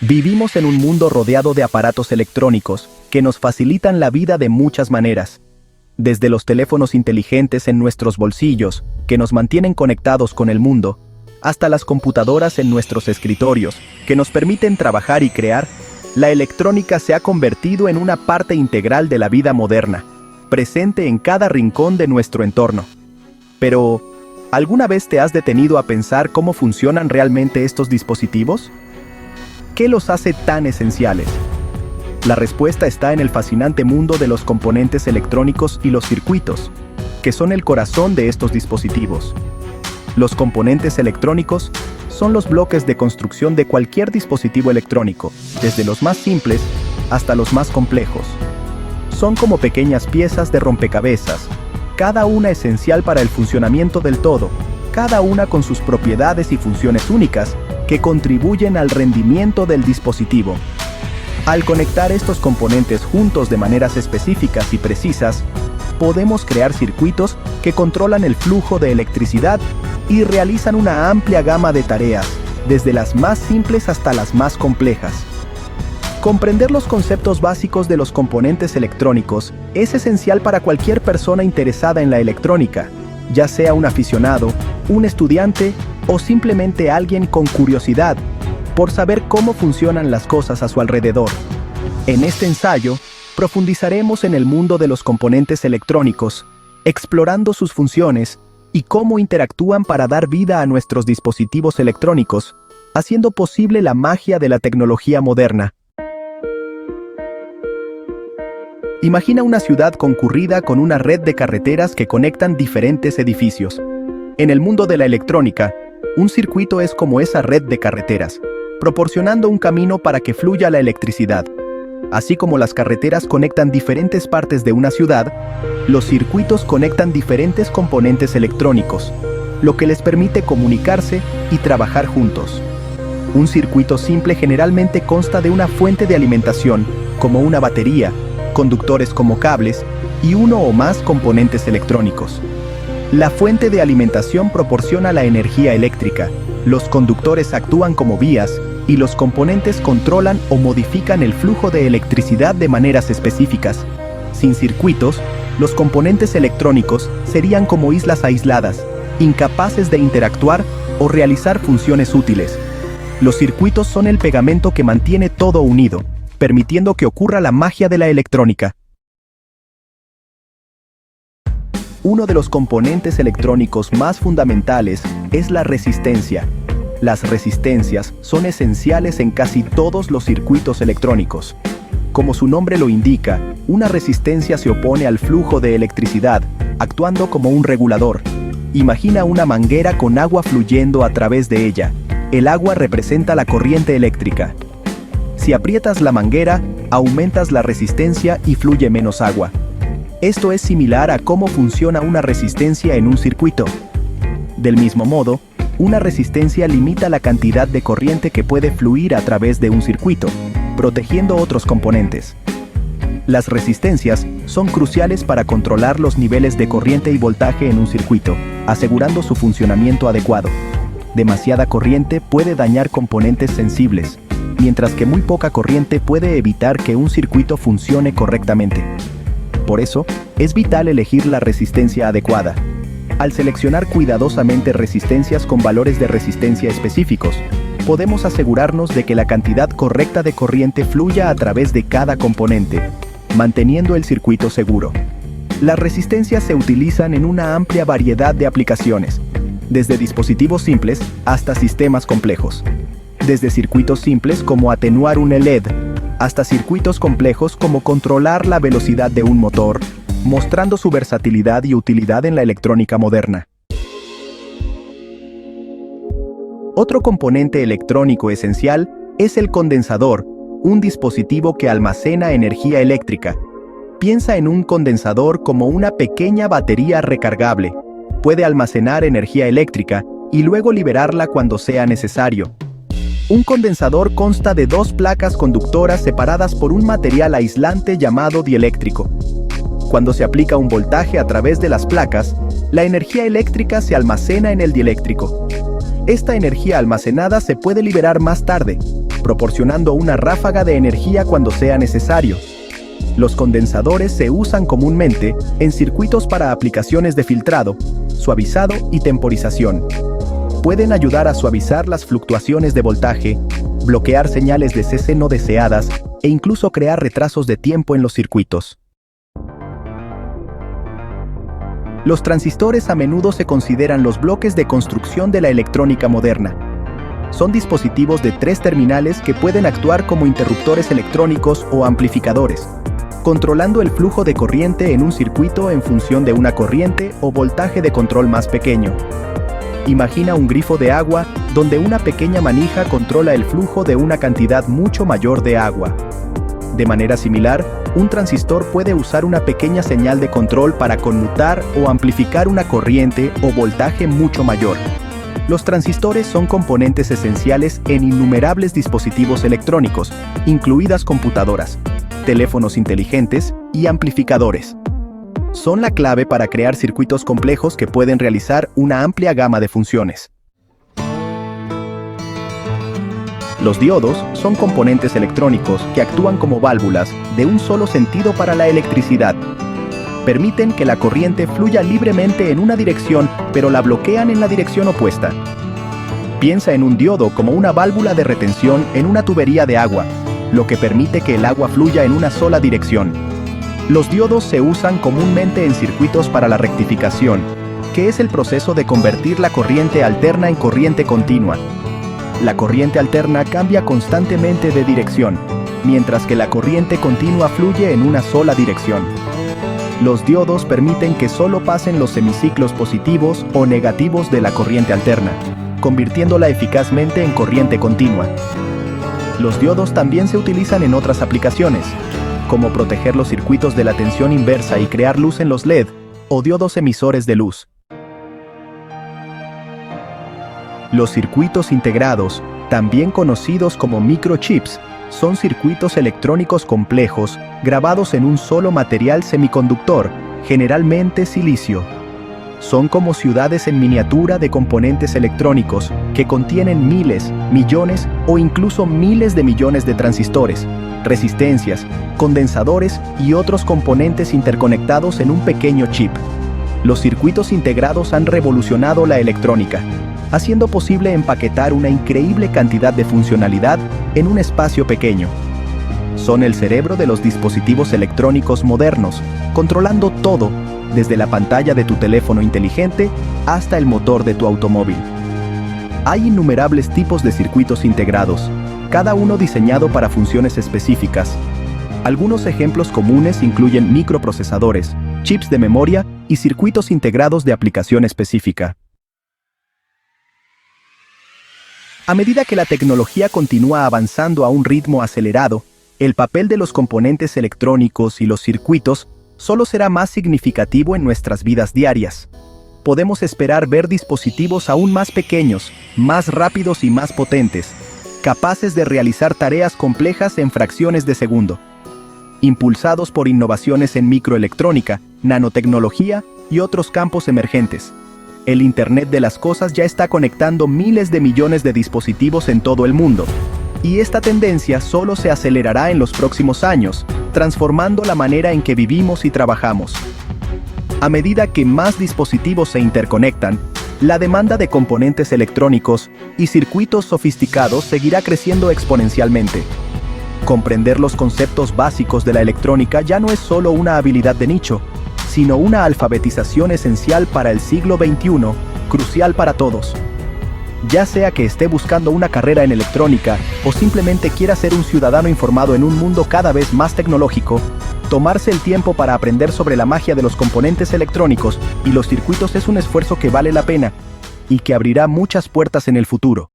Vivimos en un mundo rodeado de aparatos electrónicos que nos facilitan la vida de muchas maneras. Desde los teléfonos inteligentes en nuestros bolsillos, que nos mantienen conectados con el mundo, hasta las computadoras en nuestros escritorios, que nos permiten trabajar y crear, la electrónica se ha convertido en una parte integral de la vida moderna, presente en cada rincón de nuestro entorno. Pero, ¿alguna vez te has detenido a pensar cómo funcionan realmente estos dispositivos? ¿Qué los hace tan esenciales? La respuesta está en el fascinante mundo de los componentes electrónicos y los circuitos, que son el corazón de estos dispositivos. Los componentes electrónicos son los bloques de construcción de cualquier dispositivo electrónico, desde los más simples hasta los más complejos. Son como pequeñas piezas de rompecabezas, cada una esencial para el funcionamiento del todo, cada una con sus propiedades y funciones únicas que contribuyen al rendimiento del dispositivo. Al conectar estos componentes juntos de maneras específicas y precisas, podemos crear circuitos que controlan el flujo de electricidad y realizan una amplia gama de tareas, desde las más simples hasta las más complejas. Comprender los conceptos básicos de los componentes electrónicos es esencial para cualquier persona interesada en la electrónica, ya sea un aficionado, un estudiante o simplemente alguien con curiosidad por saber cómo funcionan las cosas a su alrededor. En este ensayo, profundizaremos en el mundo de los componentes electrónicos, explorando sus funciones y cómo interactúan para dar vida a nuestros dispositivos electrónicos, haciendo posible la magia de la tecnología moderna. Imagina una ciudad concurrida con una red de carreteras que conectan diferentes edificios. En el mundo de la electrónica, un circuito es como esa red de carreteras, proporcionando un camino para que fluya la electricidad. Así como las carreteras conectan diferentes partes de una ciudad, los circuitos conectan diferentes componentes electrónicos, lo que les permite comunicarse y trabajar juntos. Un circuito simple generalmente consta de una fuente de alimentación, como una batería, conductores como cables y uno o más componentes electrónicos. La fuente de alimentación proporciona la energía eléctrica, los conductores actúan como vías y los componentes controlan o modifican el flujo de electricidad de maneras específicas. Sin circuitos, los componentes electrónicos serían como islas aisladas, incapaces de interactuar o realizar funciones útiles. Los circuitos son el pegamento que mantiene todo unido, permitiendo que ocurra la magia de la electrónica. Uno de los componentes electrónicos más fundamentales es la resistencia. Las resistencias son esenciales en casi todos los circuitos electrónicos. Como su nombre lo indica, una resistencia se opone al flujo de electricidad, actuando como un regulador. Imagina una manguera con agua fluyendo a través de ella. El agua representa la corriente eléctrica. Si aprietas la manguera, aumentas la resistencia y fluye menos agua. Esto es similar a cómo funciona una resistencia en un circuito. Del mismo modo, una resistencia limita la cantidad de corriente que puede fluir a través de un circuito, protegiendo otros componentes. Las resistencias son cruciales para controlar los niveles de corriente y voltaje en un circuito, asegurando su funcionamiento adecuado. Demasiada corriente puede dañar componentes sensibles, mientras que muy poca corriente puede evitar que un circuito funcione correctamente. Por eso, es vital elegir la resistencia adecuada. Al seleccionar cuidadosamente resistencias con valores de resistencia específicos, podemos asegurarnos de que la cantidad correcta de corriente fluya a través de cada componente, manteniendo el circuito seguro. Las resistencias se utilizan en una amplia variedad de aplicaciones, desde dispositivos simples hasta sistemas complejos. Desde circuitos simples como atenuar un LED, hasta circuitos complejos como controlar la velocidad de un motor, mostrando su versatilidad y utilidad en la electrónica moderna. Otro componente electrónico esencial es el condensador, un dispositivo que almacena energía eléctrica. Piensa en un condensador como una pequeña batería recargable. Puede almacenar energía eléctrica y luego liberarla cuando sea necesario. Un condensador consta de dos placas conductoras separadas por un material aislante llamado dieléctrico. Cuando se aplica un voltaje a través de las placas, la energía eléctrica se almacena en el dieléctrico. Esta energía almacenada se puede liberar más tarde, proporcionando una ráfaga de energía cuando sea necesario. Los condensadores se usan comúnmente en circuitos para aplicaciones de filtrado, suavizado y temporización. Pueden ayudar a suavizar las fluctuaciones de voltaje, bloquear señales de CC no deseadas e incluso crear retrasos de tiempo en los circuitos. Los transistores a menudo se consideran los bloques de construcción de la electrónica moderna. Son dispositivos de 3 terminales que pueden actuar como interruptores electrónicos o amplificadores, controlando el flujo de corriente en un circuito en función de una corriente o voltaje de control más pequeño. Imagina un grifo de agua donde una pequeña manija controla el flujo de una cantidad mucho mayor de agua. De manera similar, un transistor puede usar una pequeña señal de control para conmutar o amplificar una corriente o voltaje mucho mayor. Los transistores son componentes esenciales en innumerables dispositivos electrónicos, incluidas computadoras, teléfonos inteligentes y amplificadores. Son la clave para crear circuitos complejos que pueden realizar una amplia gama de funciones. Los diodos son componentes electrónicos que actúan como válvulas de un solo sentido para la electricidad. Permiten que la corriente fluya libremente en una dirección, pero la bloquean en la dirección opuesta. Piensa en un diodo como una válvula de retención en una tubería de agua, lo que permite que el agua fluya en una sola dirección. Los diodos se usan comúnmente en circuitos para la rectificación, que es el proceso de convertir la corriente alterna en corriente continua. La corriente alterna cambia constantemente de dirección, mientras que la corriente continua fluye en una sola dirección. Los diodos permiten que solo pasen los semiciclos positivos o negativos de la corriente alterna, convirtiéndola eficazmente en corriente continua. Los diodos también se utilizan en otras aplicaciones, como proteger los circuitos de la tensión inversa y crear luz en los LED, o diodos emisores de luz. Los circuitos integrados, también conocidos como microchips, son circuitos electrónicos complejos grabados en un solo material semiconductor, generalmente silicio. Son como ciudades en miniatura de componentes electrónicos que contienen miles, millones o incluso miles de millones de transistores, resistencias, condensadores y otros componentes interconectados en un pequeño chip. Los circuitos integrados han revolucionado la electrónica, haciendo posible empaquetar una increíble cantidad de funcionalidad en un espacio pequeño. Son el cerebro de los dispositivos electrónicos modernos, controlando todo, desde la pantalla de tu teléfono inteligente hasta el motor de tu automóvil. Hay innumerables tipos de circuitos integrados, cada uno diseñado para funciones específicas. Algunos ejemplos comunes incluyen microprocesadores, chips de memoria y circuitos integrados de aplicación específica. A medida que la tecnología continúa avanzando a un ritmo acelerado, el papel de los componentes electrónicos y los circuitos solo será más significativo en nuestras vidas diarias. Podemos esperar ver dispositivos aún más pequeños, más rápidos y más potentes, capaces de realizar tareas complejas en fracciones de segundo. Impulsados por innovaciones en microelectrónica, nanotecnología y otros campos emergentes, el Internet de las Cosas ya está conectando miles de millones de dispositivos en todo el mundo, y esta tendencia solo se acelerará en los próximos años, transformando la manera en que vivimos y trabajamos. A medida que más dispositivos se interconectan, la demanda de componentes electrónicos y circuitos sofisticados seguirá creciendo exponencialmente. Comprender los conceptos básicos de la electrónica ya no es solo una habilidad de nicho, sino una alfabetización esencial para el siglo XXI, crucial para todos. Ya sea que esté buscando una carrera en electrónica o simplemente quiera ser un ciudadano informado en un mundo cada vez más tecnológico, tomarse el tiempo para aprender sobre la magia de los componentes electrónicos y los circuitos es un esfuerzo que vale la pena y que abrirá muchas puertas en el futuro.